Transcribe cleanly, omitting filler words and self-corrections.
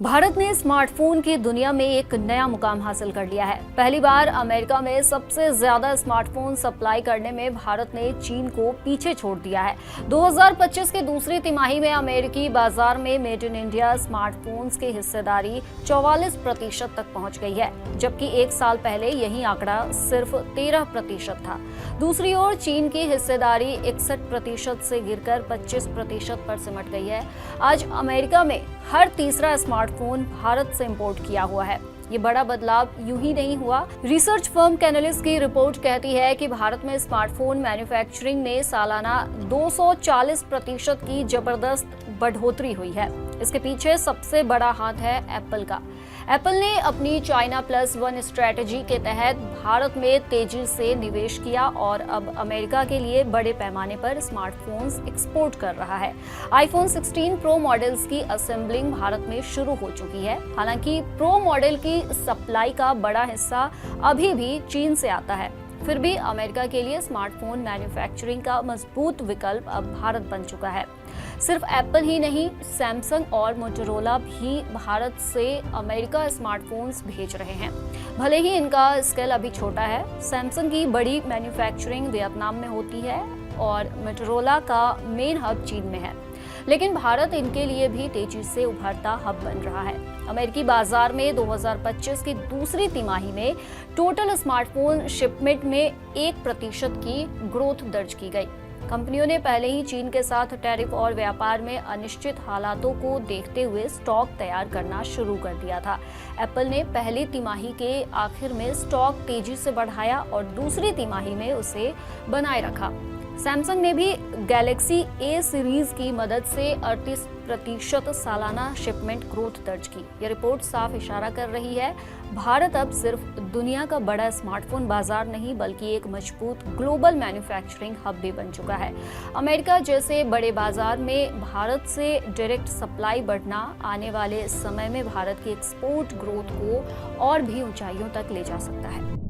भारत ने स्मार्टफोन की दुनिया में एक नया मुकाम हासिल कर लिया है। पहली बार अमेरिका में सबसे ज्यादा स्मार्टफोन सप्लाई करने में भारत ने चीन को पीछे छोड़ दिया है। 2025 की दूसरी तिमाही में अमेरिकी बाजार में मेड इन इंडिया स्मार्टफोन्स की हिस्सेदारी 44% तक पहुंच गई है, जबकि एक साल पहले यही आंकड़ा सिर्फ 13% था। दूसरी ओर चीन की हिस्सेदारी 61% से गिरकर 25% पर सिमट गई है। आज अमेरिका में हर तीसरा स्मार्टफोन भारत से इंपोर्ट किया हुआ है। ये बड़ा बदलाव यूं ही नहीं हुआ। रिसर्च फर्म कैनालिस्ट की रिपोर्ट कहती है कि भारत में स्मार्टफोन मैन्युफैक्चरिंग में सालाना 240% की जबरदस्त बढ़ोतरी हुई है। इसके पीछे सबसे बड़ा हाथ है एप्पल का। एप्पल ने अपनी चाइना प्लस वन स्ट्रेटजी के तहत भारत में तेजी से निवेश किया और अब अमेरिका के लिए बड़े पैमाने पर स्मार्टफोन्स एक्सपोर्ट कर रहा है। आईफोन 16 प्रो मॉडल्स की असेंबलिंग भारत में शुरू हो चुकी है। हालांकि प्रो मॉडल की सप्लाई का बड़ा हिस्सा अभी भी चीन से आता है। फिर भी अमेरिका के लिए स्मार्टफोन मैन्युफैक्चरिंग का मजबूत विकल्प अब भारत बन चुका है। सिर्फ एप्पल ही नहीं, सैमसंग और मोटोरोला भी भारत से अमेरिका स्मार्टफोन्स भेज रहे हैं। भले ही इनका स्केल अभी छोटा है। सैमसंग की बड़ी मैन्युफैक्चरिंग वियतनाम में होती है और मोटोरोला का मेन हब चीन में है, लेकिन भारत इनके लिए भी तेजी से उभरता हब बन रहा है। अमेरिकी बाजार में 2025 की दूसरी तिमाही में टोटल स्मार्टफोन शिपमेंट में 1% की ग्रोथ दर्ज की गई। कंपनियों ने पहले ही चीन के साथ टैरिफ और व्यापार में अनिश्चित हालातों को देखते हुए स्टॉक तैयार करना शुरू कर दिया था। एप्पल ने पहली तिमाही के आखिर में स्टॉक तेजी से बढ़ाया और दूसरी तिमाही में उसे बनाए रखा। सैमसंग ने भी गैलेक्सी ए सीरीज की मदद से 38% सालाना शिपमेंट ग्रोथ दर्ज की। यह रिपोर्ट साफ इशारा कर रही है भारत अब सिर्फ दुनिया का बड़ा स्मार्टफोन बाजार नहीं, बल्कि एक मजबूत ग्लोबल मैन्युफैक्चरिंग हब भी बन चुका है। अमेरिका जैसे बड़े बाजार में भारत से डायरेक्ट सप्लाई बढ़ना आने वाले समय में भारत की एक्सपोर्ट ग्रोथ को और भी ऊंचाइयों तक ले जा सकता है।